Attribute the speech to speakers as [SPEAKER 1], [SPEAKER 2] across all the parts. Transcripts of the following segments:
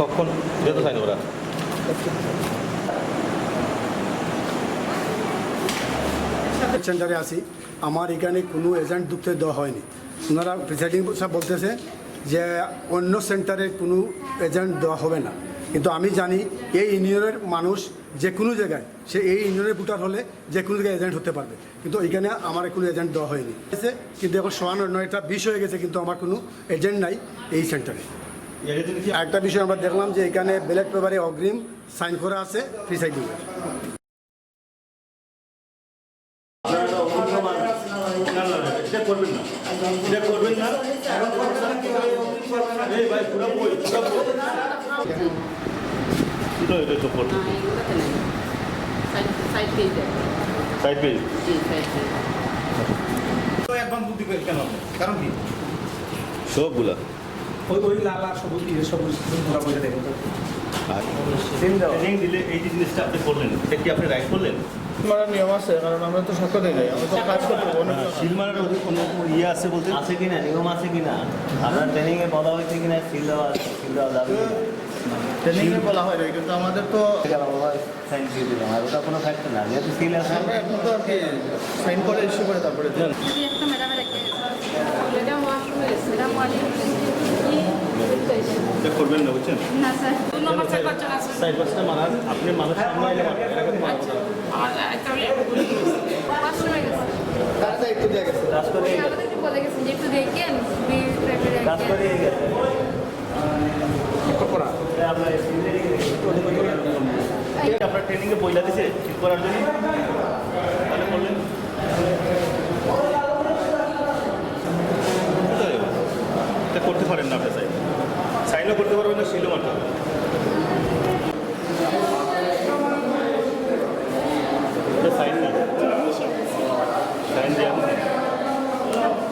[SPEAKER 1] কখন যেতে চাই না ওরা
[SPEAKER 2] সেন্টারে আসি, আমার এখানে কোনো এজেন্ট ঢুকতে দেওয়া হয়নি। ওনারা প্রিসাইডিং সাহেব বলতেছে যে অন্য সেন্টারে কোনো এজেন্ট দেওয়া হবে না, কিন্তু আমি জানি এই ইউনিয়নের মানুষ যে কোনো জায়গায় সে এই ইউনিয়নের ভোটার হলে যে কোনো জায়গায় এজেন্ট হতে পারবে, কিন্তু এখানে আমার কোনো এজেন্ট দেওয়া হয়নি। কিন্তু এখন ৯টা ২০ হয়ে গেছে, কিন্তু আমার কোনো এজেন্ট নাই এই সেন্টারে। একটা বিষয় আমরা দেখলাম যে এখানে ব্যালট পেপারে অগ্রিম সাইন করা আছে প্রিসাইডিং।
[SPEAKER 1] সবগুলা
[SPEAKER 3] ওই লাল আর সবুজ ঘোরা বইটা দেখুন
[SPEAKER 1] দিলে এই যে জিনিসটা আপনি করলেন, এটা কি আপনি রাইট করলেন?
[SPEAKER 4] মারার নিয়ম আছে, কারণ আমরা তো সত্য দিই নাই, আমরা তো কাজ করতে পারবো না।
[SPEAKER 1] সিল মারার কোনো ইয়ে আছে বলতে
[SPEAKER 5] আছে কিনা, নিয়ম আছে কিনা, আপনার ট্রেনিংয়ে বলা হয়েছে কিনা সিল দেওয়া যাবে?
[SPEAKER 4] ট্রেনিংয়ে বলা হয় না, কিন্তু আমাদের তো
[SPEAKER 5] সাইন দিয়ে দিলাম, আর ওটা কোনো ফ্যাক্টর না, যেহেতু সিল আছে
[SPEAKER 4] আমরা এখন তো আর কি সাইন করে ইস্যু করে তারপরে
[SPEAKER 1] করবেন না, বুঝছেন?
[SPEAKER 6] না স্যার, 2 নম্বর চেক করছেন আছে।
[SPEAKER 1] সাইড বাসটা মারার আপনি মানুষ সামনে এলে মারবেন, এটা কিন্তু মারবো না।
[SPEAKER 6] পাঁচ সময় গেছে।
[SPEAKER 4] কাজটা একটু দিয়ে গেছে।
[SPEAKER 5] কাজ করে
[SPEAKER 6] আমাদের একটু বলে গেছেন যে একটু দেখেন, বিল পেপারে
[SPEAKER 5] কাজ করে গেছে আপনার
[SPEAKER 1] আপনার ট্রেনিংয়ে পয়লা দিছে ঠিক করার জন্য, তাহলে বললেন এটা করতে পারেন না, আপনি সাইনও করতে পারবেন না, সিলও মারতে পারবেন। সাইন নেই, সাইন দেওয়া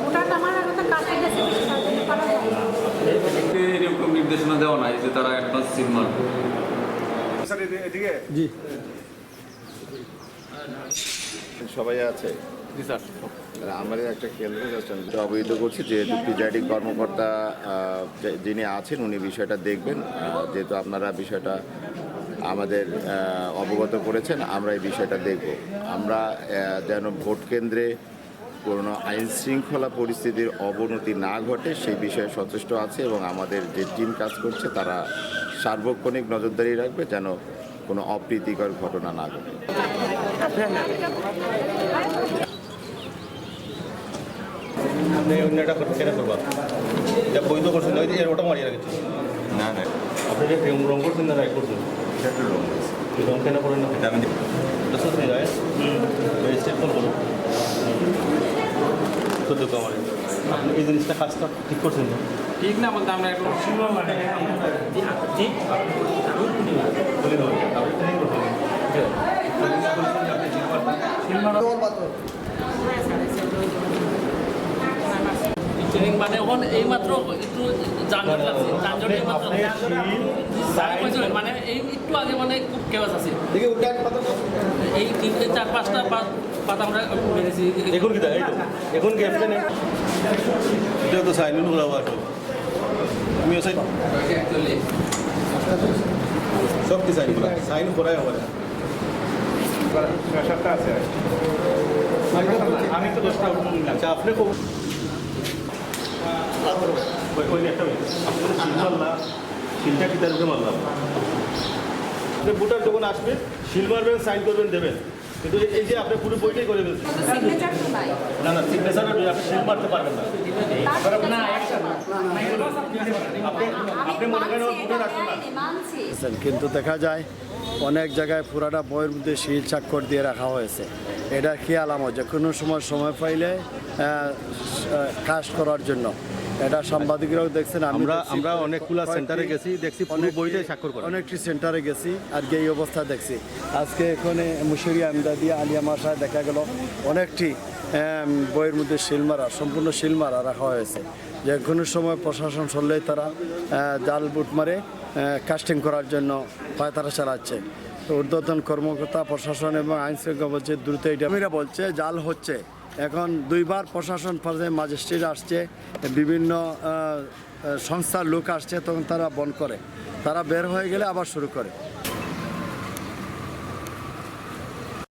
[SPEAKER 6] ওটা আমার কথা কাছে গেছে,
[SPEAKER 7] এরকম নির্দেশনা দেওয়া নাই যে তারা অ্যাডভান্স সিল মারবে।
[SPEAKER 2] জি
[SPEAKER 8] সবাই আছে
[SPEAKER 7] জি স্যার।
[SPEAKER 8] আমাদের একটা কেন্দ্র অবহিত করছি, যেহেতু প্রিজাইডিং কর্মকর্তা যিনি আছেন উনি বিষয়টা দেখবেন, যেহেতু আপনারা বিষয়টা আমাদের অবগত করেছেন, আমরা এই বিষয়টা দেখব। আমরা যেন ভোট কেন্দ্রে কোনো আইন শৃঙ্খলা পরিস্থিতির অবনতি না ঘটে সেই বিষয়ে সচেষ্ট আছে, এবং আমাদের যে টিম কাজ করছে তারা সার্বক্ষণিক নজরদারি রাখবে যেন কোনো অপ্রীতিকর ঘটনা না ঘটে।
[SPEAKER 1] আপনি অন্যটা কেনা করবা, এটা বৈধ করছেন না, ওটা মারিয়ে রাখছি
[SPEAKER 8] না না,
[SPEAKER 1] আপনি যে রং করছেন না রাইট করছেন,
[SPEAKER 8] এটা একটু রং আছে।
[SPEAKER 1] রং কেনা করেন না,
[SPEAKER 8] এটা আমি
[SPEAKER 1] রেজিস্ট্রেট ফোন করুন সদ্য আমার। আপনি এই জিনিসটা কাজটা ঠিক করছেন না?
[SPEAKER 7] ঠিক না বলতে আমরা একটু
[SPEAKER 9] ট্রেনিং মানে এখন এই মাত্র একটু যানজট লাগছে, যানজট এই মাত্র মানে এই একটু আগে মানে খুব কেওয়াস আছে, এই 4-5টা পাতা আমরা মেরেছি।
[SPEAKER 1] এখন কি এই তো এখন কি আপনি এটা তো সাইনুল উড়াবো আসো আমিও সাইন সব কি সাইন করা, সাইন করাই হবে না। আমি তো 10টা আচ্ছা আপনি খুব ওই একটা আপনি শিল মারলাম, শিলটা কি তার উপরে মারলাম, আপনি ভোটার যখন আসবে শিল মারবেন, সাইন করবেন, দেবেন, কিন্তু এই যে আপনি পুরো বইটাই করে ফেলছেন।
[SPEAKER 6] সিগনেচার তো নাই।
[SPEAKER 1] না না সিগনেচার আপনি শিল মারতে পারবেন না, আপনি মনে করেন ভোটার আসবেন না।
[SPEAKER 6] মানছি।
[SPEAKER 2] কিন্তু দেখা যায় অনেক জায়গায় পুরাটা বইয়ের মধ্যে শিল স্বাক্ষর দিয়ে রাখা হয়েছে। এটা কি আলামত যে কোনো সময় পাইলে কাজ করার জন্য। এটা সাংবাদিকরাও দেখছেন,
[SPEAKER 1] আমরা অনেকগুলা সেন্টারে গেছি, দেখছি পুরো বইটাই স্বাক্ষর করা।
[SPEAKER 2] অনেকটি সেন্টারে গেছি আর এই অবস্থা দেখছি। আজকে এখানে মুশিরিয়া আমদাদিয়া আলিয়া মাসায় দেখা গেল অনেকটি বইয়ের মধ্যে শিলমারা, সম্পূর্ণ শিলমারা রাখা হয়েছে, যে কোনো সময় প্রশাসন চললেই তারা জাল বুট মারে কাস্টিং করার জন্য পায়তারা চালাচ্ছে। তো ঊর্ধ্বতন কর্মকর্তা প্রশাসন এবং আইন শৃঙ্খলা বলছে দ্রুত এটা বলছে জাল হচ্ছে। এখন 2বার প্রশাসন পর্যায়ে ম্যাজিস্ট্রেট আসছে, বিভিন্ন সংস্থার লোক আসছে, তখন তারা বন্ধ করে। তারা বের হয়ে গেলে আবার শুরু করে।